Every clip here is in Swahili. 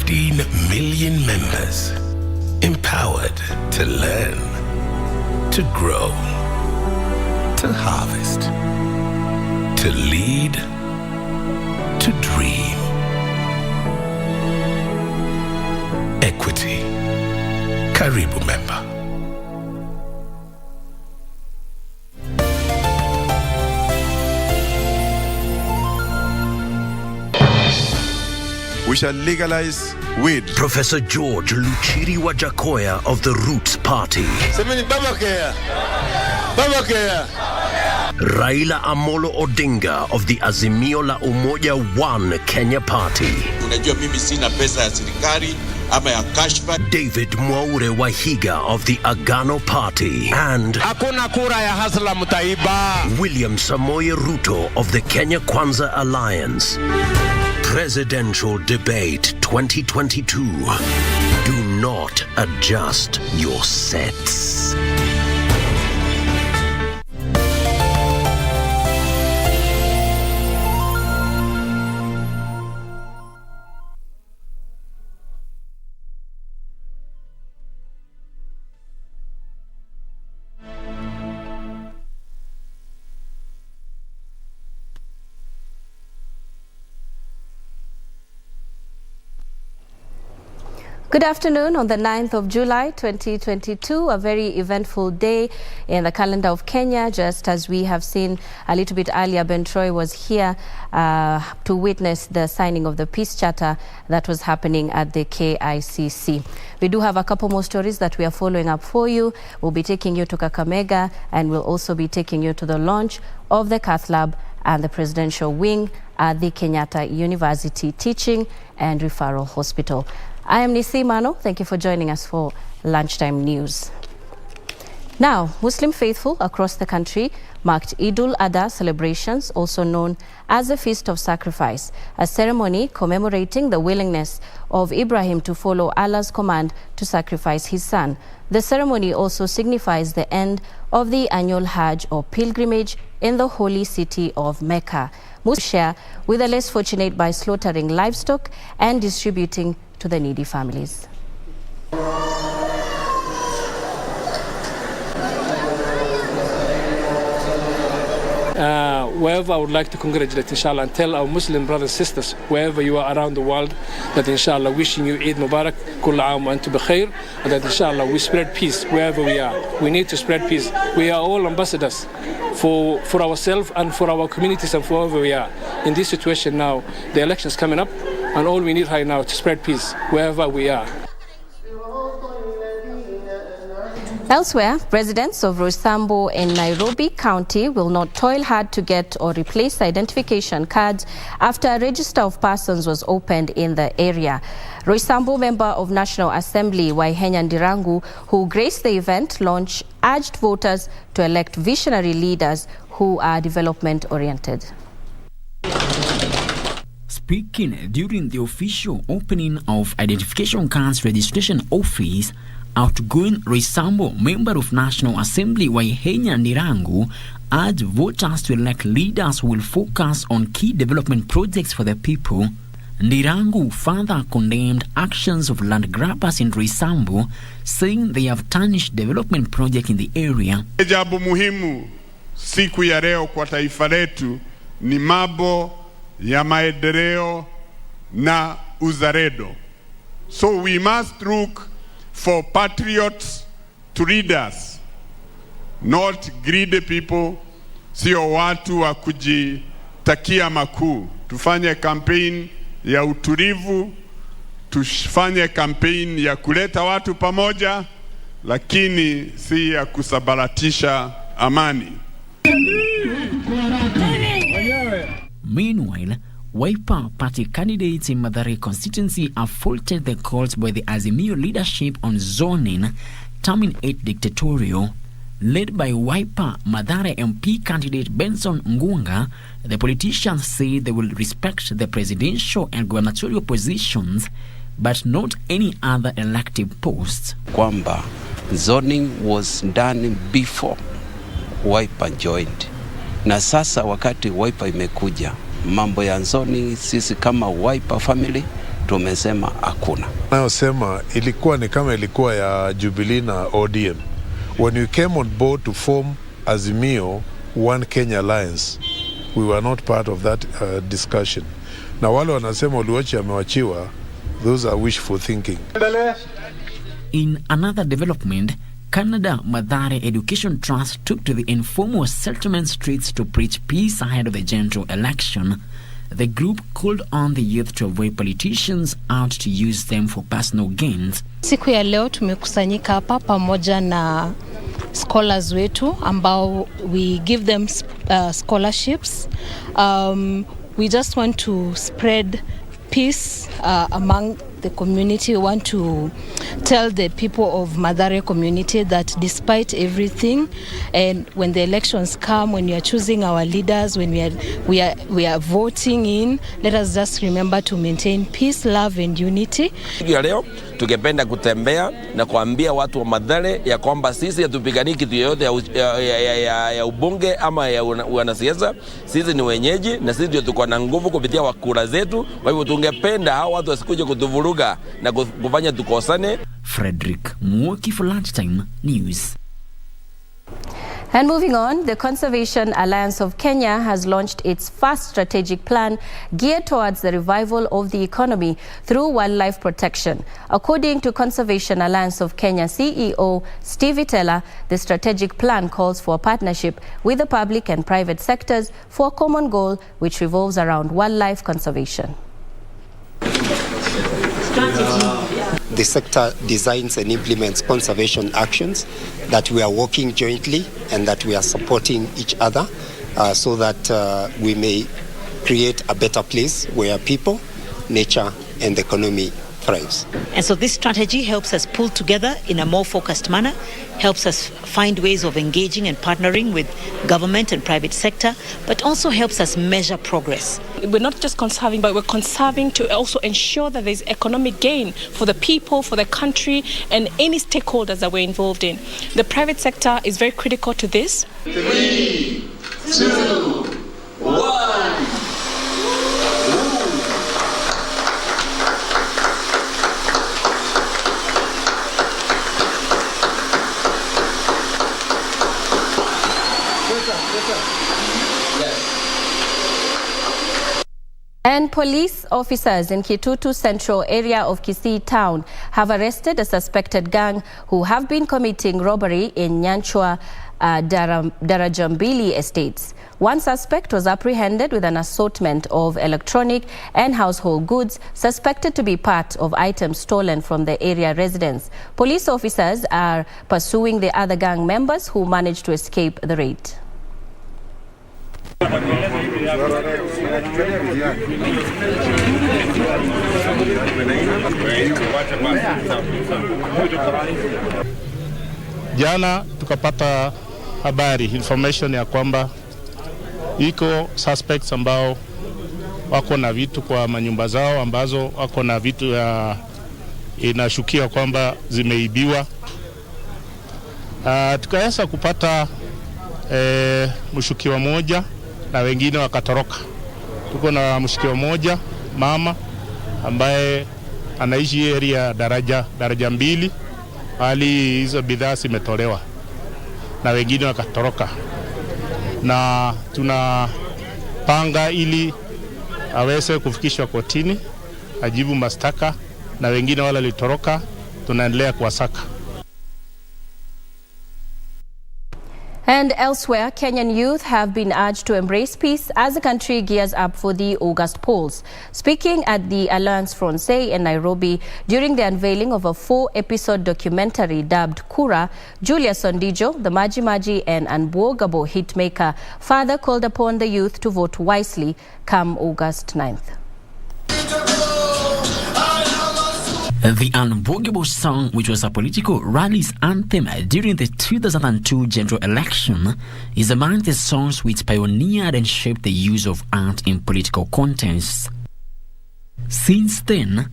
15 million members, empowered to learn, to grow, to harvest, to lead, to dream. Equity. Karibu member. We shall legalize weed. Professor George Luchiri Wajakoya of the Roots Party. Raila Amolo Odinga of the Azimio la Umoja One Kenya Party. Unajua mimi sina pesa ya serikali ama ya cashback. David Mwaure Wahiga of the Agano Party. And hakuna kura ya hasla mtaiba. William Samoei Ruto of the Kenya Kwanza Alliance. Presidential Debate 2022. Do not adjust your sets. Good afternoon on the 9th of July 2022, a very eventful day in the calendar of Kenya. Just as we have seen a little bit earlier, Ben Troy was here to witness the signing of the peace charter that was happening at the KICC. We do have a couple more stories that we are following up for you. We'll be taking you to Kakamega, and we'll also be taking you to the launch of the Cath Lab and the presidential wing at the Kenyatta University Teaching and Referral Hospital. I am Nissy Imano. Thank you for joining us for Lunchtime News. Now, Muslim faithful across the country marked Eidul Adha celebrations, also known as the Feast of Sacrifice, a ceremony commemorating the willingness of Ibrahim to follow Allah's command to sacrifice his son. The ceremony also signifies the end of the annual Hajj or pilgrimage in the holy city of Mecca. Muslims share with the less fortunate by slaughtering livestock and distributing to the needy families. Wherever I would like to congratulate, inshallah, and tell our Muslim brothers and sisters, wherever you are around the world, that inshallah, wishing you Eid Mubarak, kull aam wa antum bikhair, and that inshallah, we spread peace wherever we are. We need to spread peace. We are all ambassadors for ourselves and for our communities and for wherever we are. In this situation now, the election's coming up, and all we need right now is to spread peace wherever we are. Elsewhere, residents of Roysambu in Nairobi County will not toil hard to get or replace identification cards after a register of persons was opened in the area. Roysambu member of National Assembly Kenyan Ndirangu, who graced the event launch, urged voters to elect visionary leaders who are development-oriented. Speaking during the official opening of Identification Cards Registration Office, outgoing Roysambu member of National Assembly Kenyan Ndirangu urged voters to elect leaders who will focus on key development projects for the people. Ndirangu further condemned actions of land grabbers in Roysambu, saying they have tarnished development projects in the area. Jambo muhimu siku ya leo kwa taifa letu ni mambo ya maendeleo na uzalendo. So we must look for patriots to lead us, not greedy people, sio watu wa kujitakia makuu. Tufanye campaign ya utulivu, tufanye campaign ya kuleta watu pamoja, lakini si ya kusabaratisha amani. Meanwhile, Wiper Party candidates in Mathare constituency have faulted the calls by the Azimio leadership on zoning, terming it dictatorial. Led by Wiper Mathare MP candidate Benson Ngunga, the politicians say they will respect the presidential and gubernatorial positions, but not any other elective posts. Kwamba zoning was done before Wiper joined. Na sasa wakati Wiper imekuja, mambo ya zoning, sisi kama Wiper family tumesema hakuna. Nayosema ilikuwa ni kama ilikuwa ya Jubilee na ODM. When we came on board to form Azimio One Kenya Alliance, we were not part of that discussion. Na wale wanasema Oluoch amewachiwa, those are wishful thinking. In another development, Canada Mathare Education Trust took to the informal settlement streets to preach peace ahead of the general election. The group called on the youth to avoid politicians out to use them for personal gains. Siku ya leo tumekusanyika hapa pamoja na scholars wetu ambao we give them scholarships. We just want to spread peace among the community. We want to tell the people of Mathare community that despite everything, and when the elections come, when we are choosing our leaders, when we are voting in, let us just remember to maintain peace, love and unity. Leo tungependa kutembea na kuambia watu wa Mathare ya kwamba sisi hatupigani kitu yoyote ya ubunge ama ya wanasiasa. Sisi ni wenyeji na sisi ndio tuko na nguvu kupitia wakura zetu. Kwa hivyo tungependa hao watu wasikuje kutuvuruga na kufanya tukosane. Frederick Mwoki for Lunchtime News. And moving on, the Conservation Alliance of Kenya has launched its first strategic plan geared towards the revival of the economy through wildlife protection. According to Conservation Alliance of Kenya CEO Steve Itela, the strategic plan calls for a partnership with the public and private sectors for a common goal which revolves around wildlife conservation. The sector designs and implements conservation actions that we are working jointly and that we are supporting each other so that we may create a better place where people, nature and the economy thrives. And so this strategy helps us pull together in a more focused manner, helps us find ways of engaging and partnering with government and private sector, but also helps us measure progress. We're not just conserving, but we're conserving to also ensure that there's economic gain for the people, for the country, and any stakeholders that we're involved in. The private sector is very critical to this. 3, 2, 1. And police officers in Kitutu Central area of Kisii town have arrested a suspected gang who have been committing robbery in Nyanchwa Darajambili estates. One suspect was apprehended with an assortment of electronic and household goods suspected to be part of items stolen from the area residents. Police officers are pursuing the other gang members who managed to escape the raid. Jana tukapata habari information ya kwamba iko suspects ambao wako na vitu kwa manyumba zao ambazo wako na vitu ya inashukiwa kwamba zimeibiwa. Tukaweza kupata mshukiwa moja na wengine wakatoroka. Tuko na mshukiwa moja mama ambaye anaishi area daraja mbili, hali hizo bidhaa zimetolewa na wengine wakatoroka, na tunapanga ili aweze kufikishwa kotini ajibu mashtaka, na wengine wale litoroka tunaendelea kuwasaka. And elsewhere, Kenyan youth have been urged to embrace peace as the country gears up for the August polls. Speaking at the Alliance Francais in Nairobi during the unveiling of a 4-episode documentary dubbed Kura, Julius Ondijo, the Maji Maji and Unbogable hitmaker, further called upon the youth to vote wisely come August 9th. The Unbogable song, which was a political rally's anthem during the 2002 general election, is among the songs which pioneered and shaped the use of art in political contests. Since then,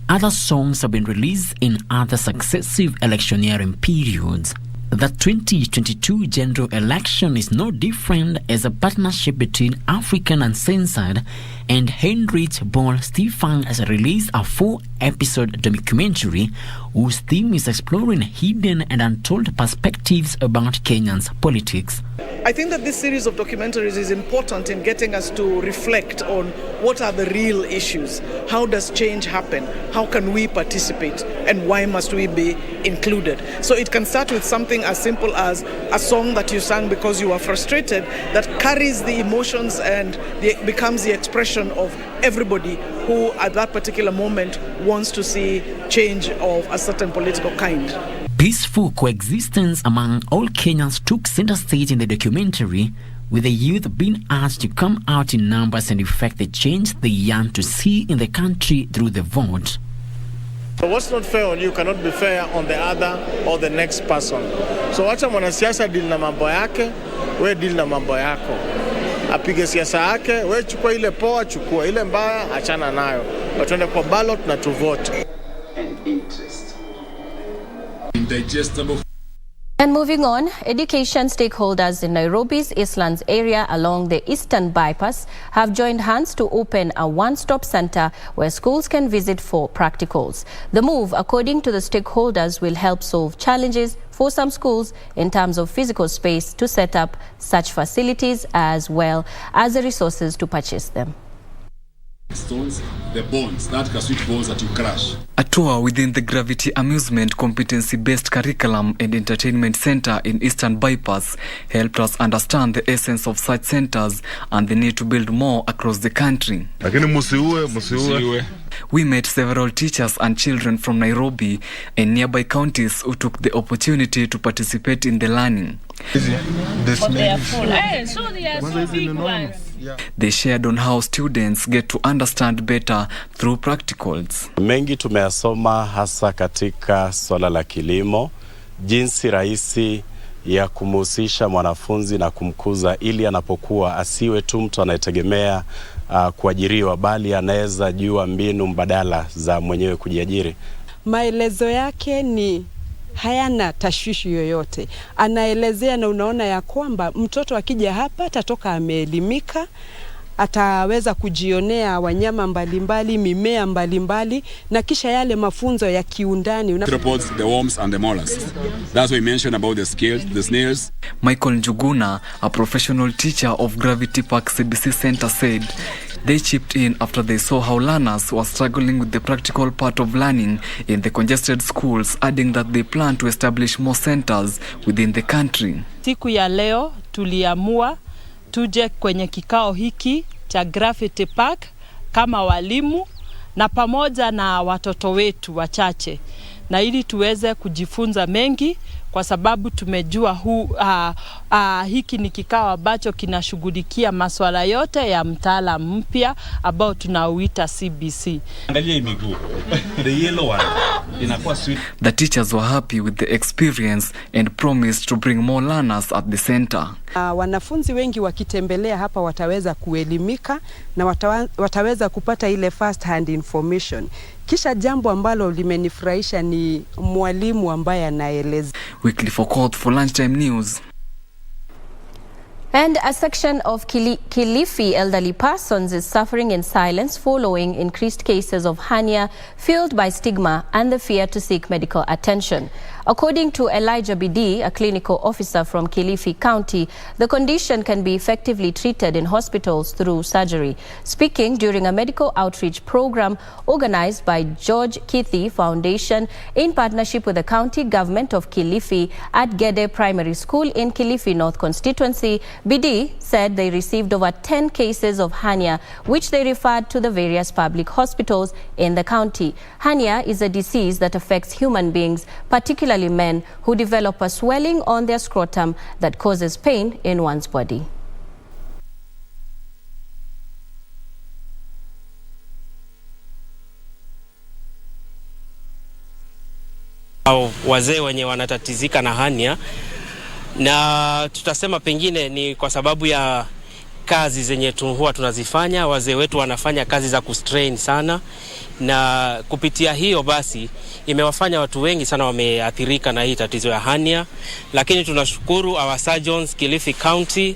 other songs have been released in other successive electioneering periods. The 2022 general election is no different as a partnership between African Uncensored And Heinrich Ball Stefan has released a 4-episode documentary whose theme is exploring hidden and untold perspectives about Kenyan's politics. I think that this series of documentaries is important in getting us to reflect on what are the real issues. How does change happen? How can we participate? And why must we be included? So it can start with something as simple as a song that you sang because you were frustrated that carries the emotions and becomes the expression of everybody who at that particular moment wants to see change of a certain political kind. Peaceful coexistence among all Kenyans took center stage in the documentary, with the youth being asked to come out in numbers and effect the change they yearn to see in the country through the vote. So what's not fair on you cannot be fair on the other or the next person. So acha mwanasiasa deal na mambo yake, we deal na mambo yako. Apige siasa yake, we chukua ile poa, chukua ile mbaya, achana nayo. Watuende kwa ballot na to vote. And interest. Indigestible. And moving on, education stakeholders in Nairobi's Eastlands area along the Eastern Bypass have joined hands to open a one-stop center where schools can visit for practicals. The move, according to the stakeholders, will help solve challenges for some schools in terms of physical space to set up such facilities as well as the resources to purchase them. Stones, the bones, that sweet bones that you crush. A tour within the Gravity Amusement Competency-Based Curriculum and Entertainment Center in Eastern Bypass helped us understand the essence of such centers and the need to build more across the country. We met several teachers and children from Nairobi and nearby counties who took the opportunity to participate in the learning. They are full. So they are so big ones. They shared on how students get to understand better through practicals. Mengi tumeyasoma hasa katika swala la kilimo, jinsi rahisi ya kumhusisha mwanafunzi na kumkuza ili anapokuwa asiwe tu mtu anayetegemea kuajiriwa, bali anaweza jua mbinu mbadala za mwenyewe kujiajiri. Maelezo yake ni hayana tashwishi yoyote. Anaelezea na unaona ya kwamba mtoto akija hapa atatoka ameelimika, ataweza kujionea wanyama mbalimbali, mimea mbalimbali, na kisha yale mafunzo ya kiundani. The worms and the mollusks. That's what we mentioned about the scales, the snails. Michael Njuguna, a professional teacher of Gravity Park KBC Center, said they chipped in after they saw how learners were struggling with the practical part of learning in the congested schools, adding that they plan to establish more centers within the country. Siku ya leo tuliamua tuje kwenye kikao hiki cha Gravity Park kama walimu na pamoja na watoto wetu wachache, na ili tuweze kujifunza mengi, kwa sababu tumejua hiki ni kikao ambacho kinashughulikia masuala yote ya mtaala mpya ambao tunauita CBC. The yellow one inakuwa sweet. The teachers were happy with the experience and promised to bring more learners at the center. Wanafunzi wengi wakitembelea hapa wataweza kuelimika na wataweza kupata ile first hand information. Kisha jambo ambalo limenifurahisha ni mwalimu ambaye anaeleza. Weekly Focus for Lunchtime News. And a section of Kilifi elderly persons is suffering in silence following increased cases of hernia fueled by stigma and the fear to seek medical attention. According to Elijah Bidi, a clinical officer from Kilifi County, the condition can be effectively treated in hospitals through surgery. Speaking during a medical outreach program organized by George Kithi Foundation in partnership with the county government of Kilifi at Gede Primary School in Kilifi North Constituency, Bidi said they received over 10 cases of hernia, which they referred to the various public hospitals in the county. Hernia is a disease that affects human beings, particularly men, who develop a swelling on their scrotum that causes pain in one's body. Wazee wenye wanatatizika na hernia, na tutasema pengine ni kwa sababu ya kazi zenye huwa tunazifanya. Wazee wetu wanafanya kazi za kustrain sana, na kupitia hiyo basi imewafanya watu wengi sana wameathirika na hii tatizo ya hernia. Lakini tunashukuru our surgeons Kilifi County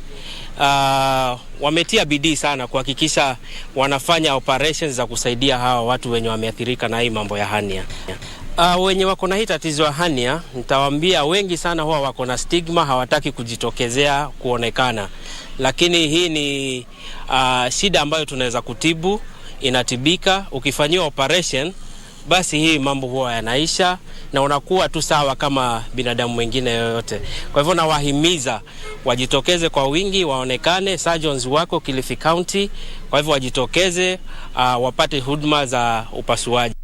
wametia bidii sana kuhakikisha wanafanya operations za kusaidia hawa watu wenye wameathirika na hii mambo ya hernia. Wenye wako na hii tatizo ya hernia, nitawaambia wengi sana huwa wako na stigma, hawataki kujitokezea kuonekana. Lakini hii ni shida ambayo tunaweza kutibu, inatibika. Ukifanyiwa operation, basi hii mambo huwa yanaisha na unakuwa tu sawa kama binadamu mwingine yoyote. Kwa hivyo nawahimiza wajitokeze kwa wingi, waonekane. Surgeons wako Kilifi County, kwa hivyo wajitokeze wapate huduma za upasuaji.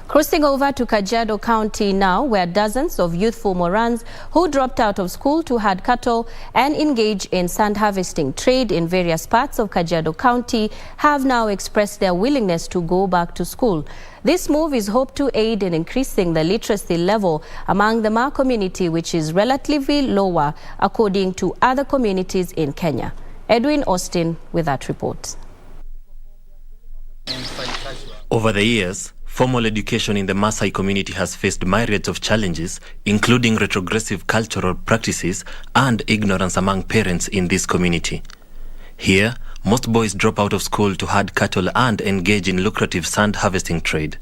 Crossing over to Kajiado County now, where dozens of youthful Morans who dropped out of school to herd cattle and engage in sand harvesting trade in various parts of Kajiado County have now expressed their willingness to go back to school. This move is hoped to aid in increasing the literacy level among the Ma community, which is relatively lower according to other communities in Kenya. Edwin Austin with that report. Over the years, formal education in the Maasai community has faced myriad of challenges, including retrogressive cultural practices and ignorance among parents in this community. Here, most boys drop out of school to herd cattle and engage in lucrative sand harvesting trade.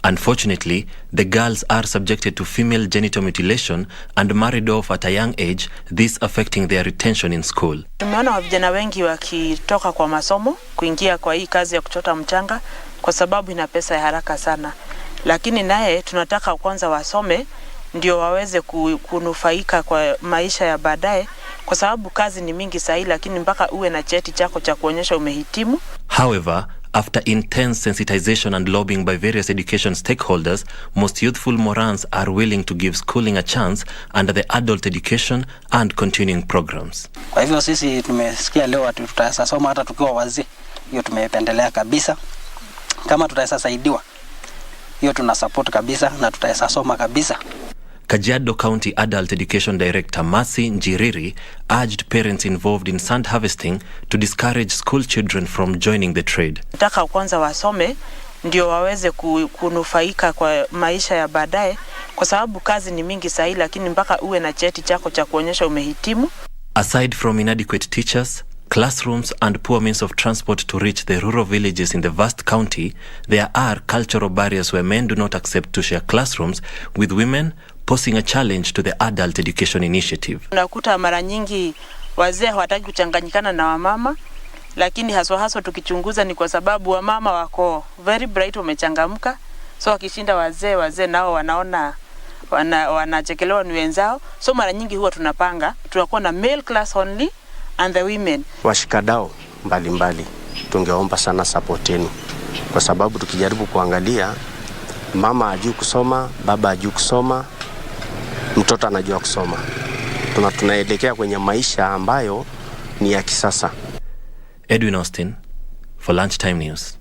Unfortunately, the girls are subjected to female genital mutilation and married off at a young age, this affecting their retention in school. Tumeona vijana wengi wakitoka kwa masomo kuingia kwa hii kazi ya kuchota mchanga kwa sababu ina pesa ya haraka sana. Lakini naye tunataka kwanza wasome ndio waweze kunufaika kwa maisha ya baadaye, kwa sababu kazi ni mingi sahi, lakini mpaka uwe na cheti chako cha kuonyesha umehitimu. However, after intense sensitization and lobbying by various education stakeholders, most youthful Morans are willing to give schooling a chance under the adult education and continuing programs. Kwa hivyo sisi tumesikia leo watu tutasoma hata tukiwa wazee. Hiyo tumependelea kabisa. Kama tutasaidiwa, hiyo tuna support kabisa na tutasoma kabisa. Kajiado County Adult Education Director Mercy Njiriri urged parents involved in sand harvesting to discourage school children from joining the trade. Nataka kwanza wasome ndio waweze kunufaika kwa maisha ya baadaye, kwa sababu kazi ni mingi sahi, lakini mpaka uwe na cheti chako cha kuonyesha umehitimu. Aside from inadequate teachers, classrooms and poor means of transport to reach the rural villages in the vast county, there are cultural barriers where men do not accept to share classrooms with women, posing a challenge to the adult education initiative. Unakuta mara nyingi wazee hawataki kuchanganyikana na wamama, lakini haswa tukichunguza ni kwa sababu wamama wako very bright, wamechangamka. So wakishinda wazee nao wanaona wanachekelewa ni wenzao. So mara nyingi huwa tunapanga tunakuwa na male class only and the women. Washikadau mbalimbali tungeomba sana support yenu, kwa sababu tukijaribu kuangalia, mama hajui kusoma, baba hajui kusoma, mtoto anajua kusoma. Tunaelekea kwenye maisha ambayo ni ya kisasa. Edwin Austin for Lunchtime News.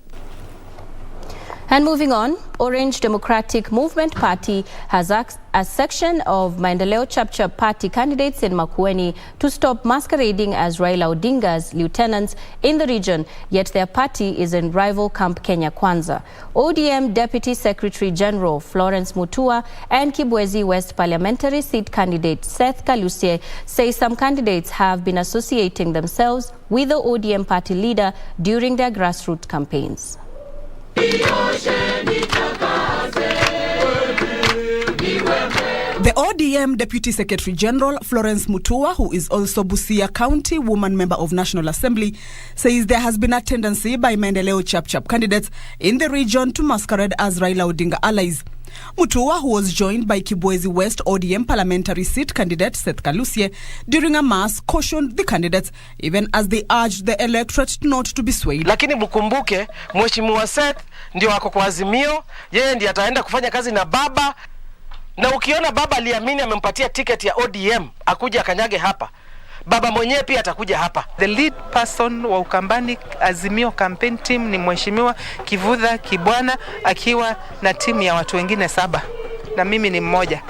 And moving on, Orange Democratic Movement Party has asked a section of Maendeleo Chapchap Party candidates in Makueni to stop masquerading as Raila Odinga's lieutenants in the region, yet their party is in rival Camp Kenya Kwanza. ODM Deputy Secretary General Florence Mutua and Kibwezi West parliamentary seat candidate Seth Kalusie say some candidates have been associating themselves with the ODM party leader during their grassroots campaigns. The ODM Deputy Secretary General Florence Mutua, who is also Busia County Woman Member of National Assembly, says there has been a tendency by Maendeleo Chapchap candidates in the region to masquerade as Raila Odinga allies. Mutua, who was joined by Kibwezi West ODM parliamentary seat candidate Seth Kalusie during a mass, cautioned the candidates even as they urged the electorate not to be swayed. Lakini mkumbuke Mheshimiwa Seth ndio ako kwa Azimio, yeye ndiye ataenda kufanya kazi na baba, na ukiona baba aliamini amempatia ticket ya ODM akuja akanyage hapa, baba mwenyewe pia atakuja hapa. The lead person wa Ukambani Azimio campaign team ni Mheshimiwa Kivutha Kibwana akiwa na timu ya watu wengine 7 na mimi ni mmoja.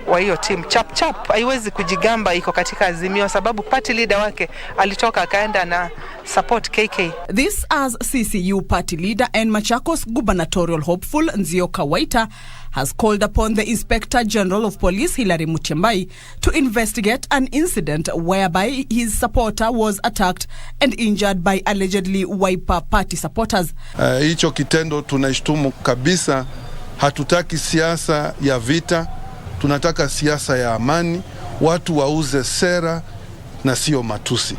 wa hiyo team. Chap haiwezi kujigamba iko katika Azimio sababu party leader wake alitoka akaenda na support KK. This as CCU party leader and Machakos gubernatorial hopeful Nzioka Waita has called upon the Inspector General of Police Hilary Mutyambai to investigate an incident whereby his supporter was attacked and injured by allegedly Wiper party supporters. Hicho kitendo tunaishtumu kabisa. Hatutaki siasa ya vita, tunataka siasa ya amani, watu wauze sera na sio matusi.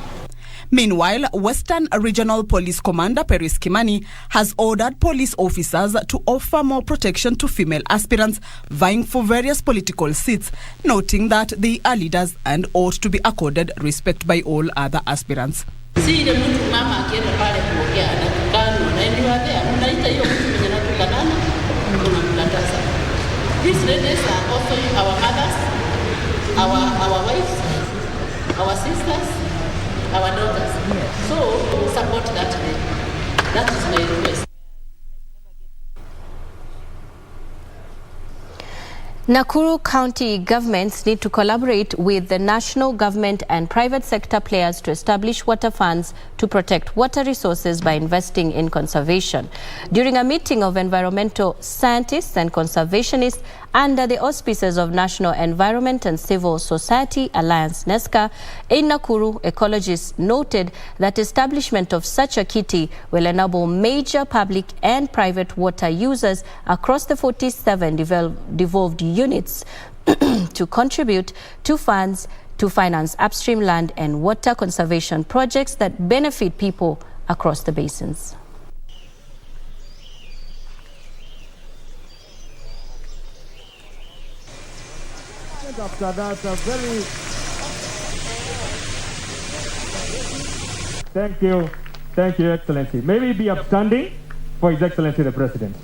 Meanwhile, Western Regional Police Commander Peris Kimani has ordered police officers to offer more protection to female aspirants vying for various political seats, noting that they are leaders and ought to be accorded respect by all other aspirants. These ladies are also our mothers, our wives, our sisters, our daughters. So support that day. That is my request. Nakuru County governments need to collaborate with the national government and private sector players to establish water funds to protect water resources by investing in conservation. During a meeting of environmental scientists and conservationists under the auspices of National Environment and Civil Society Alliance (NESCA) in Nakuru, ecologists noted that establishment of such a kitty will enable major public and private water users across the 47 devolved units to contribute to funds to finance upstream land and water conservation projects that benefit people across the basins. After that, Thank you, Excellency. May we be upstanding for His Excellency the President.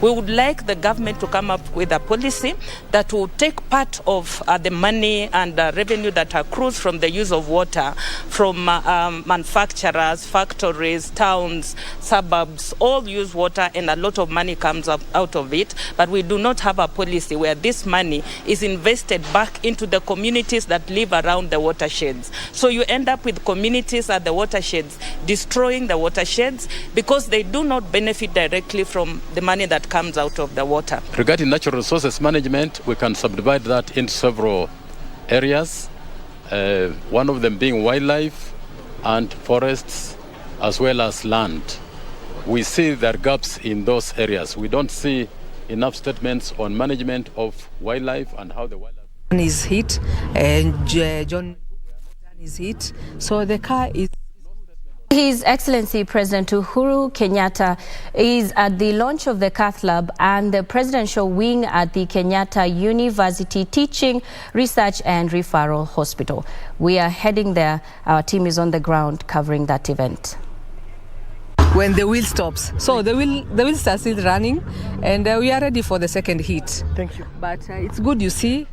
We would like the government to come up with a policy that will take part of the money and revenue that accrues from the use of water from manufacturers, factories, towns, suburbs, all use water and a lot of money comes up out of it. But we do not have a policy where this money is invested back into the communities that live around the watersheds. So you end up with communities at the watersheds destroying the watersheds because they do not benefit directly from the money that comes out of the water. Regarding natural resources management, we can subdivide that into several areas, one of them being wildlife and forests as well as land. We see there are gaps in those areas. We don't see enough statements on management of wildlife and how the wildlife is hit and John is hit, so the car is. His Excellency President Uhuru Kenyatta is at the launch of the Cath Lab and the presidential wing at the Kenyatta University Teaching, Research and Referral Hospital. We are heading there. Our team is on the ground covering that event. When the wheel stops, so the wheels are still running, and we are ready for the second hit. Thank you. But it's good, you see,